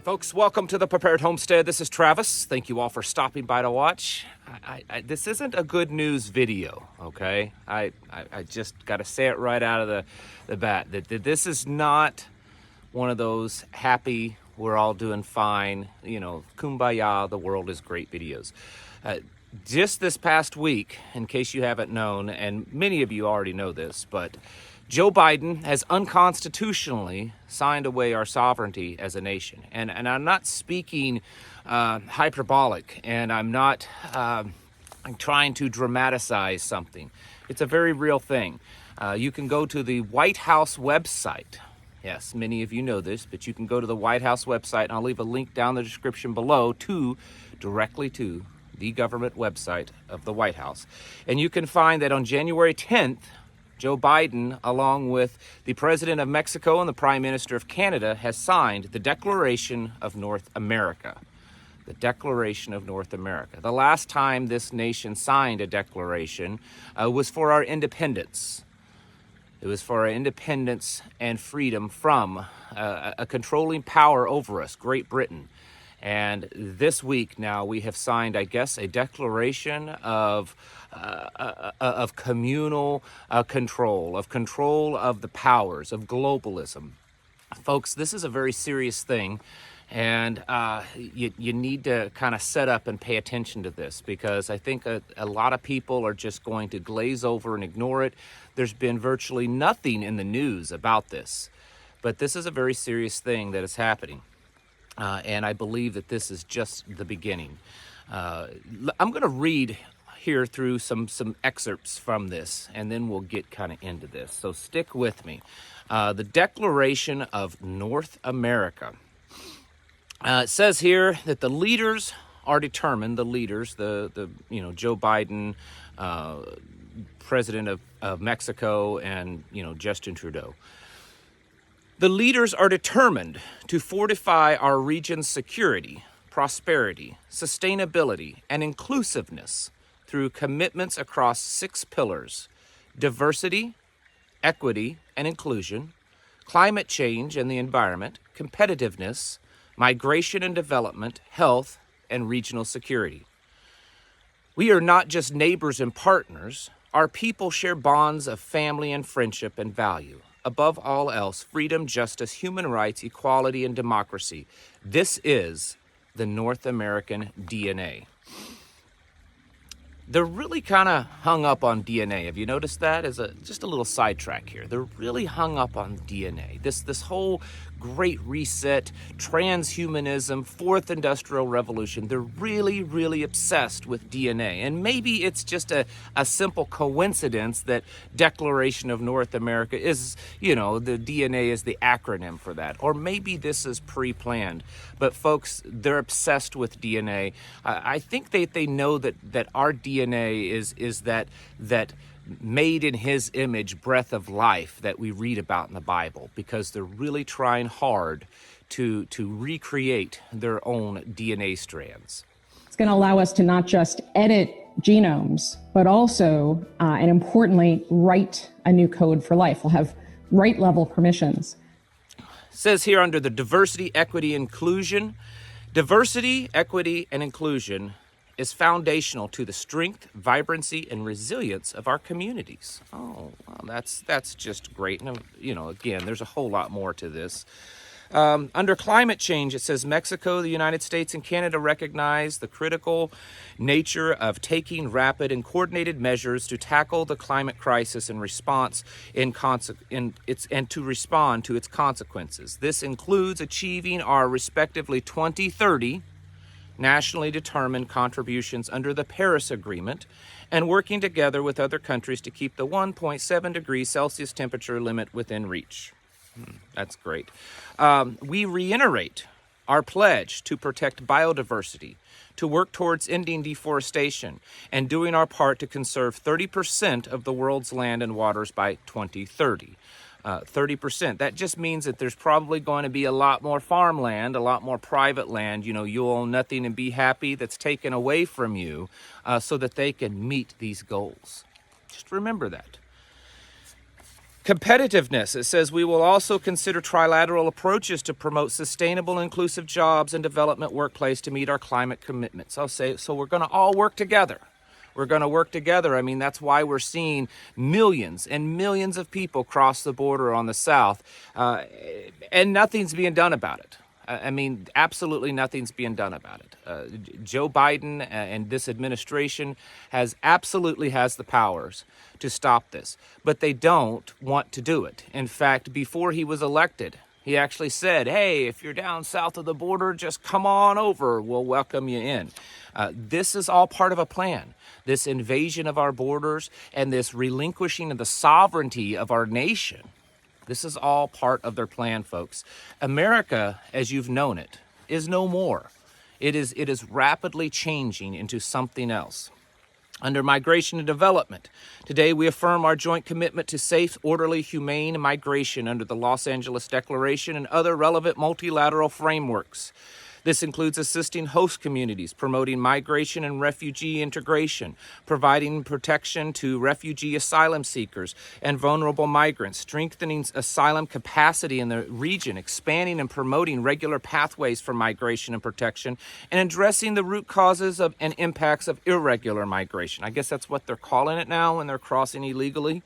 Folks, welcome to the Prepared Homestead. This is Travis. Thank you all for stopping by to watch. This isn't a good news video, okay? I just got to say it right out of the bat that this is not one of those happy, we're all doing fine, kumbaya, the world is great videos. Just this past week, in case you haven't known, and many of you already know this, but Joe Biden has unconstitutionally signed away our sovereignty as a nation. And I'm not speaking hyperbolic, and I'm not I'm trying to dramatize something. It's a very real thing. You can go to the White House website. Yes, many of you know this, but you can go to the White House website, and I'll leave a link down in the description below directly to the government website of the White House. And you can find that on January 10th, Joe Biden, along with the President of Mexico and the Prime Minister of Canada, has signed the Declaration of North America. The Declaration of North America. The last time this nation signed a declaration was for our independence. It was for our independence and freedom from a controlling power over us, Great Britain. And this week now we have signed, I guess, a declaration of communal control of the powers, of globalism. Folks, this is a very serious thing, and you need to kind of set up and pay attention to this, because I think a lot of people are just going to glaze over and ignore it. There's been virtually nothing in the news about this, but this is a very serious thing that is happening. And I believe that this is just the beginning. I'm going to read here through some excerpts from this, and then we'll get kind of into this. So stick with me. The Declaration of North America. It says here that the leaders are determined. The leaders, the Joe Biden, President of Mexico, and Justin Trudeau. The leaders are determined to fortify our region's security, prosperity, sustainability, and inclusiveness through commitments across 6 pillars: diversity, equity and inclusion, climate change and the environment, competitiveness, migration and development, health, and regional security. We are not just neighbors and partners. Our people share bonds of family and friendship and value. Above all else, freedom, justice, human rights, equality, and democracy. This is the North American DNA. They're really kind of hung up on DNA. Have you noticed that? As just a little sidetrack here. They're really hung up on DNA. This whole Great Reset, transhumanism, Fourth Industrial Revolution, they're really, really obsessed with DNA. And maybe it's just a simple coincidence that Declaration of North America is, the DNA is the acronym for that. Or maybe this is pre-planned. But folks, they're obsessed with DNA. I think they know that our DNA is that made in his image, breath of life that we read about in the Bible, because they're really trying hard to recreate their own DNA strands. It's going to allow us to not just edit genomes, but also, and importantly, write a new code for life. We'll have right level permissions. It says here under the diversity, equity, inclusion, diversity, equity, and inclusion is foundational to the strength, vibrancy, and resilience of our communities. Oh, well, that's just great. And, again, there's a whole lot more to this. Under climate change, it says Mexico, the United States, and Canada recognize the critical nature of taking rapid and coordinated measures to tackle the climate crisis and to respond to its consequences. This includes achieving our respectively 2030 nationally determined contributions under the Paris Agreement, and working together with other countries to keep the 1.7 degrees Celsius temperature limit within reach. That's great. We reiterate our pledge to protect biodiversity, to work towards ending deforestation, and doing our part to conserve 30% of the world's land and waters by 2030. 30%. That just means that there's probably going to be a lot more farmland, a lot more private land, you own nothing and be happy, that's taken away from you so that they can meet these goals. Just remember that. Competitiveness, it says we will also consider trilateral approaches to promote sustainable and inclusive jobs and development workplace to meet our climate commitments. I'll say, so we're going to all work together. We're going to work together. I mean, that's why we're seeing millions and millions of people cross the border on the south, and nothing's being done about it. I mean, absolutely nothing's being done about it. Joe Biden and this administration absolutely has the powers to stop this, but they don't want to do it. In fact, before he was elected, he actually said, hey, if you're down south of the border, just come on over. We'll welcome you in. This is all part of a plan. This invasion of our borders and this relinquishing of the sovereignty of our nation. This is all part of their plan, folks. America, as you've known it, is no more. It is rapidly changing into something else. Under migration and development, today we affirm our joint commitment to safe, orderly, humane migration under the Los Angeles Declaration and other relevant multilateral frameworks. This includes assisting host communities, promoting migration and refugee integration, providing protection to refugee asylum seekers and vulnerable migrants, strengthening asylum capacity in the region, expanding and promoting regular pathways for migration and protection, and addressing the root causes of and impacts of irregular migration. I guess that's what they're calling it now when they're crossing illegally.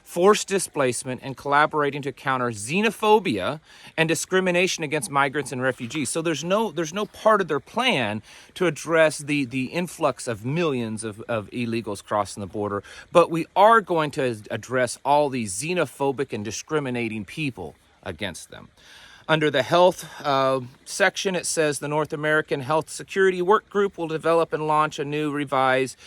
Forced displacement, and collaborating to counter xenophobia and discrimination against migrants and refugees. So there's no part of their plan to address the influx of millions of illegals crossing the border, but we are going to address all these xenophobic and discriminating people against them. Under the health section, it says the North American Health Security Work Group will develop and launch a new revised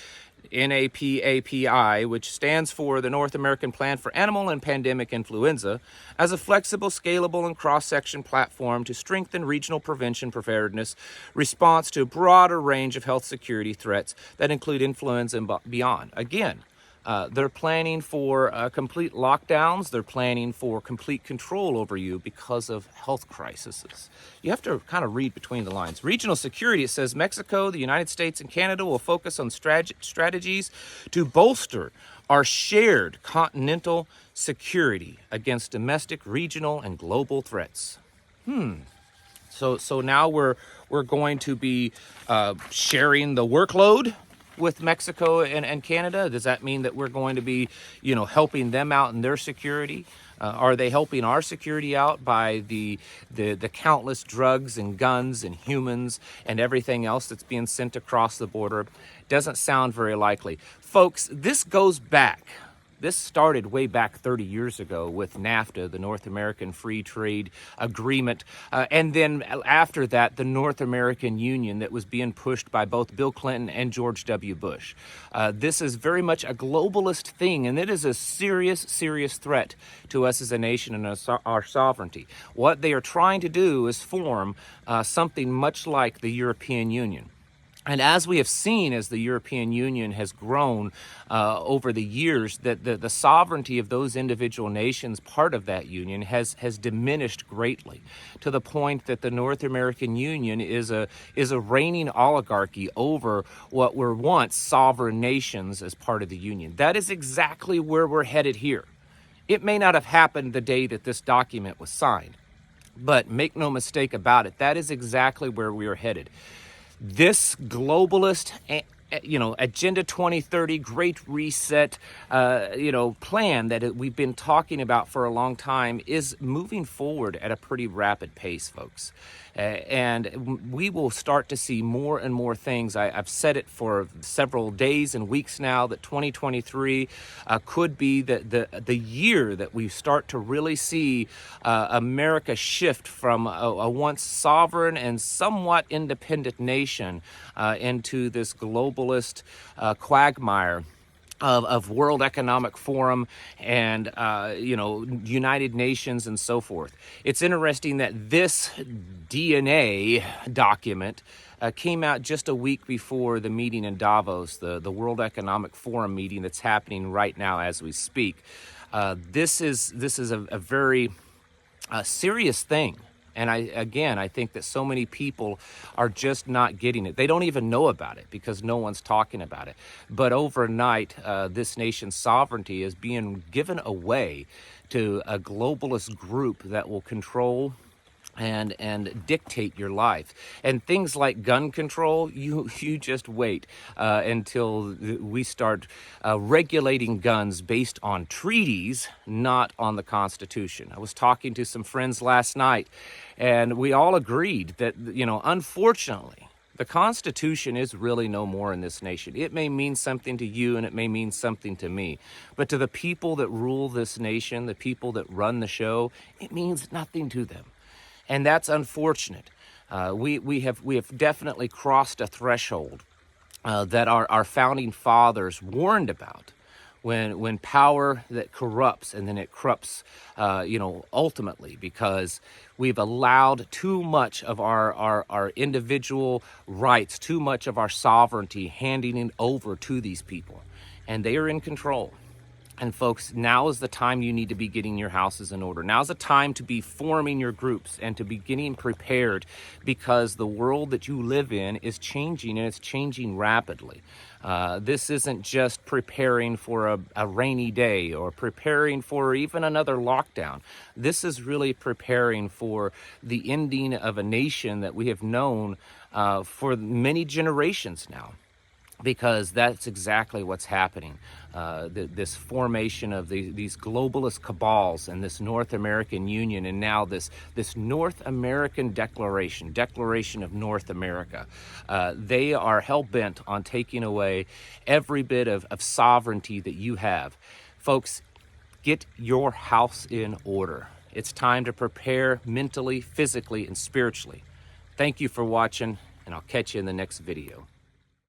NAPAPI, which stands for the North American Plan for Animal and Pandemic Influenza, as a flexible, scalable, and cross-section platform to strengthen regional prevention preparedness response to a broader range of health security threats that include influenza and beyond. Again, they're planning for complete lockdowns. They're planning for complete control over you because of health crises. You have to kind of read between the lines. Regional security, it says Mexico, the United States, and Canada will focus on strategies to bolster our shared continental security against domestic, regional, and global threats. So now we're going to be sharing the workload with Mexico and Canada. Does that mean that we're going to be, helping them out in their security? Are they helping our security out by the countless drugs and guns and humans and everything else that's being sent across the border? Doesn't sound very likely. Folks, this goes back. This started way back 30 years ago with NAFTA, the North American Free Trade Agreement, and then after that, the North American Union that was being pushed by both Bill Clinton and George W. Bush. This is very much a globalist thing, and it is a serious, serious threat to us as a nation and our sovereignty. What they are trying to do is form something much like the European Union. And as we have seen, as the European Union has grown over the years, that the sovereignty of those individual nations, part of that union, has diminished greatly, to the point that the North American Union is a reigning oligarchy over what were once sovereign nations as part of the union. That is exactly where we're headed here. It may not have happened the day that this document was signed, but make no mistake about it, that is exactly where we are headed. This globalist, Agenda 2030, Great Reset, plan that we've been talking about for a long time is moving forward at a pretty rapid pace, folks. And we will start to see more and more things. I've said it for several days and weeks now that 2023 could be the year that we start to really see America shift from a once sovereign and somewhat independent nation into this globalist quagmire of World Economic Forum and, United Nations and so forth. It's interesting that this DNA document came out just a week before the meeting in Davos, the World Economic Forum meeting that's happening right now as we speak. This is a very serious thing. And I think that so many people are just not getting it. They don't even know about it because no one's talking about it. But overnight, this nation's sovereignty is being given away to a globalist group that will control and dictate your life. And things like gun control, you just wait until we start regulating guns based on treaties, not on the Constitution. I was talking to some friends last night, and we all agreed that, unfortunately, the Constitution is really no more in this nation. It may mean something to you and it may mean something to me, but to the people that rule this nation, the people that run the show, it means nothing to them. And that's unfortunate. We have definitely crossed a threshold that our founding fathers warned about. When power that corrupts, and then it corrupts, ultimately, because we've allowed too much of our individual rights, too much of our sovereignty, handing it over to these people, and they are in control. And folks, now is the time you need to be getting your houses in order. Now's the time to be forming your groups and to be getting prepared, because the world that you live in is changing, and it's changing rapidly. This isn't just preparing for a rainy day or preparing for even another lockdown. This is really preparing for the ending of a nation that we have known for many generations now. Because that's exactly what's happening. This formation of these globalist cabals and this North American Union, and now this North American Declaration of North America. They are hell-bent on taking away every bit of sovereignty that you have. Folks, get your house in order. It's time to prepare mentally, physically, and spiritually. Thank you for watching, and I'll catch you in the next video.